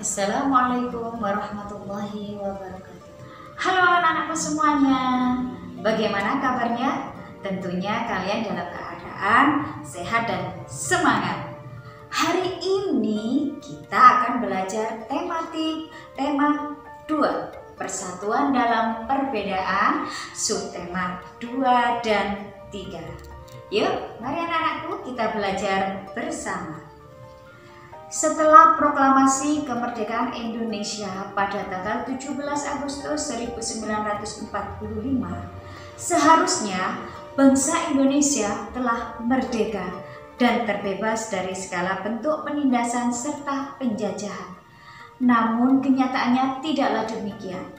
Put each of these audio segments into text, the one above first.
Assalamualaikum warahmatullahi wabarakatuh. Halo anak-anakku semuanya, bagaimana kabarnya? Tentunya kalian dalam keadaan sehat dan semangat. Hari ini kita akan belajar tema 2, persatuan dalam perbedaan, subtema 2 dan 3. Yuk, mari anak-anakku kita belajar bersama. Setelah proklamasi kemerdekaan Indonesia pada tanggal 17 Agustus 1945, seharusnya bangsa Indonesia telah merdeka dan terbebas dari segala bentuk penindasan serta penjajahan. Namun kenyataannya tidaklah demikian.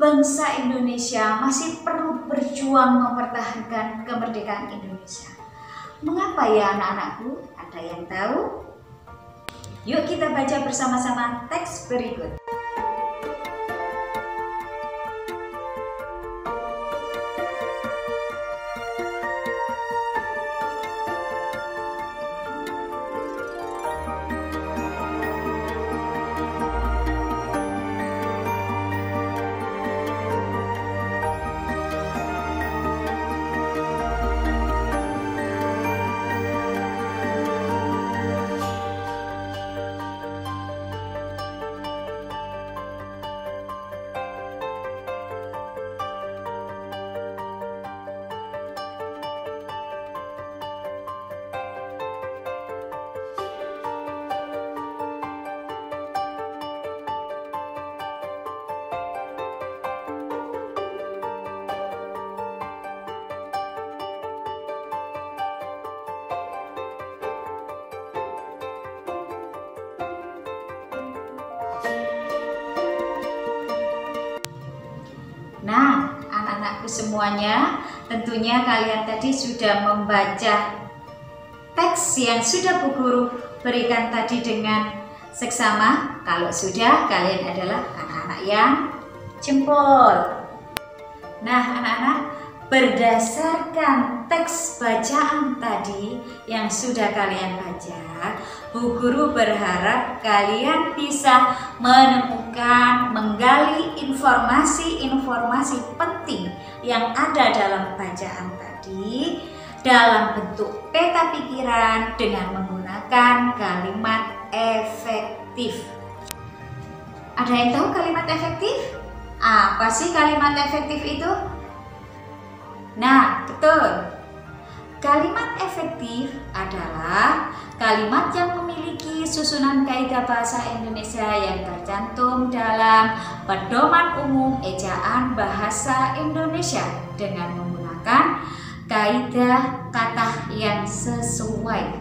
Bangsa Indonesia masih perlu berjuang mempertahankan kemerdekaan Indonesia. Mengapa ya anak-anakku? Ada yang tahu? Yuk kita baca bersama-sama teks berikut. Nah, anak-anakku semuanya, tentunya kalian tadi sudah membaca teks yang sudah Bu Guru berikan tadi dengan seksama. Kalau sudah, kalian adalah anak-anak yang jempol. Nah, anak-anak, berdasarkan teks bacaan tadi yang sudah kalian baca, Bu Guru berharap kalian bisa menemukan, menggali informasi-informasi penting yang ada dalam bacaan tadi dalam bentuk peta pikiran dengan menggunakan kalimat efektif. Ada yang tahu kalimat efektif? Apa sih kalimat efektif itu? Nah, betul. Kalimat efektif adalah kalimat yang memiliki susunan kaidah bahasa Indonesia yang tercantum dalam Pedoman Umum Ejaan Bahasa Indonesia dengan menggunakan kaidah kata yang sesuai.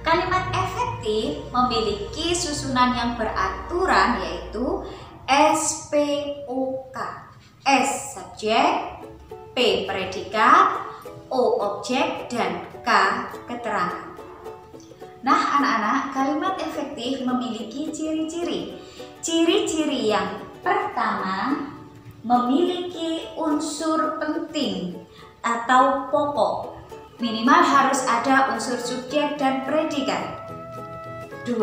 Kalimat efektif memiliki susunan yang beraturan yaitu SPOK. S subjek, P predikat, O objek, dan K keterangan. Nah anak-anak, kalimat efektif memiliki ciri-ciri. Ciri-ciri yang pertama, memiliki unsur penting atau pokok. Minimal harus ada unsur subjek dan predikat. 2.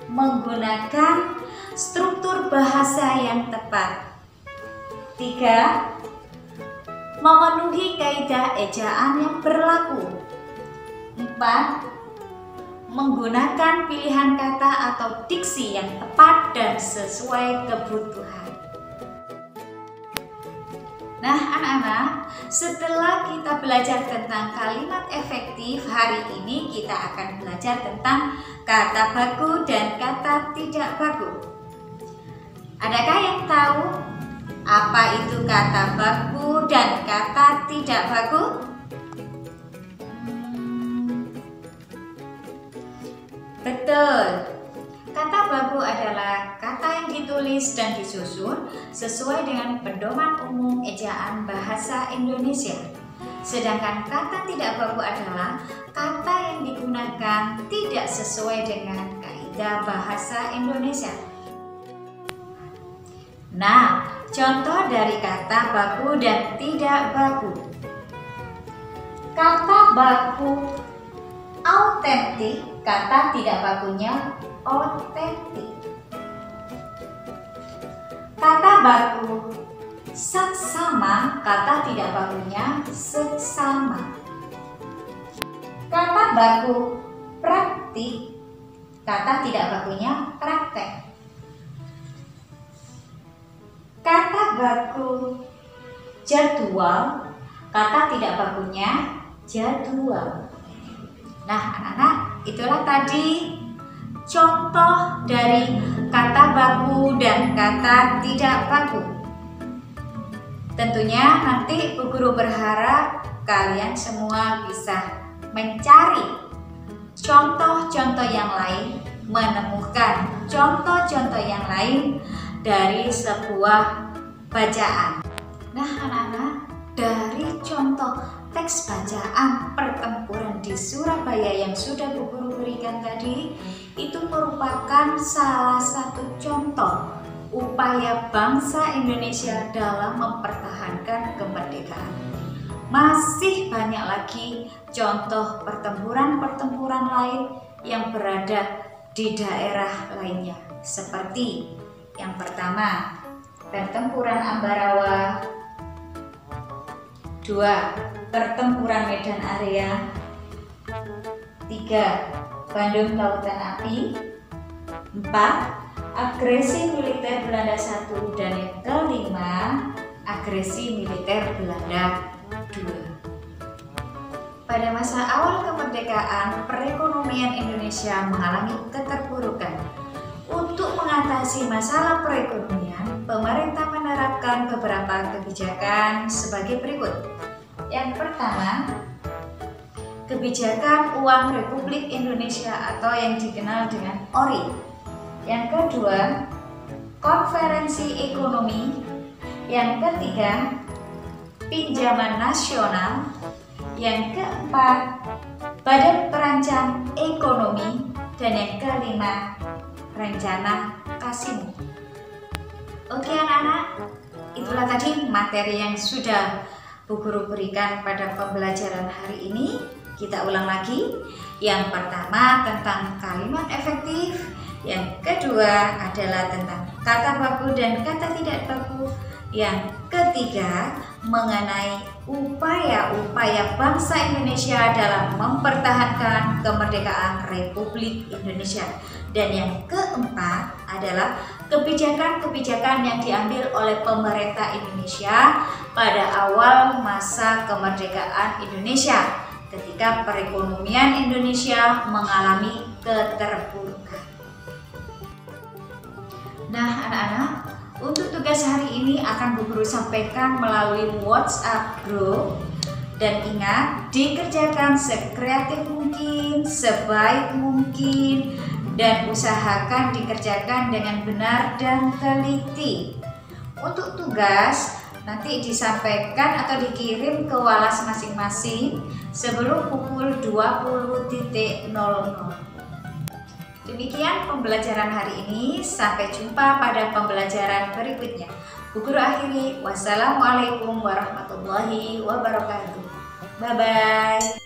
Menggunakan struktur bahasa yang tepat. 3. Memenuhi kaidah ejaan yang berlaku. 4. Menggunakan pilihan kata atau diksi yang tepat dan sesuai kebutuhan. Nah anak-anak, setelah kita belajar tentang kalimat efektif, hari ini kita akan belajar tentang kata baku dan kata tidak baku. Adakah yang tahu apa itu kata baku dan kata tidak baku? Betul. Kata baku adalah kata yang ditulis dan disusun sesuai dengan Pedoman Umum Ejaan Bahasa Indonesia. Sedangkan kata tidak baku adalah kata yang digunakan tidak sesuai dengan kaidah bahasa Indonesia. Nah, contoh dari kata baku dan tidak baku. Kata baku autentik, kata tidak bakunya otentik. Kata baku saksama, kata tidak bakunya seksama. Kata baku praktik, kata tidak bakunya praktek. Kata baku jadwal, kata tidak bakunya jadwal. Nah, anak-anak, itulah tadi contoh dari kata baku dan kata tidak baku. Tentunya nanti Bu Guru berharap kalian semua bisa mencari contoh-contoh yang lain, menemukan contoh-contoh yang lain dari sebuah bacaan. Nah, anak-anak, dari contoh teks bacaan pertempuran di Surabaya yang sudah Bu Guru berikan tadi, itu merupakan salah satu contoh upaya bangsa Indonesia dalam mempertahankan kemerdekaan. Masih banyak lagi contoh pertempuran-pertempuran lain yang berada di daerah lainnya. Seperti yang pertama, pertempuran Ambarawa. 2. Pertempuran Medan Area. 3. Bandung Lautan Api. 4. Agresi militer Belanda 1. Dan yang kelima, agresi militer Belanda 2. Pada masa awal kemerdekaan, perekonomian Indonesia mengalami keterpurukan. Untuk mengatasi masalah perekonomian, pemerintah menerapkan beberapa kebijakan sebagai berikut. Yang pertama, kebijakan uang Republik Indonesia atau yang dikenal dengan ORI. Yang kedua, konferensi ekonomi. Yang ketiga, pinjaman nasional. Yang keempat, badan perancang ekonomi. Dan yang kelima, rencana Kasimu. Oke anak-anak, itulah tadi materi yang sudah Bu Guru berikan pada pembelajaran hari ini. Kita ulang lagi. Yang pertama tentang kalimat efektif. Yang kedua adalah tentang kata baku dan kata tidak baku. Yang ketiga mengenai upaya-upaya bangsa Indonesia dalam mempertahankan kemerdekaan Republik Indonesia. Dan yang keempat adalah kebijakan-kebijakan yang diambil oleh pemerintah Indonesia pada awal masa kemerdekaan Indonesia ketika perekonomian Indonesia mengalami keterpurukan. Nah anak-anak, untuk tugas hari ini akan Bu Guru sampaikan melalui WhatsApp group. Dan ingat, dikerjakan sekreatif mungkin, sebaik mungkin, dan usahakan dikerjakan dengan benar dan teliti. Untuk tugas nanti disampaikan atau dikirim ke Walas masing-masing sebelum pukul 20.00. Demikian pembelajaran hari ini. Sampai jumpa pada pembelajaran berikutnya. Bu Guru akhiri. Wassalamualaikum warahmatullahi wabarakatuh. Bye-bye.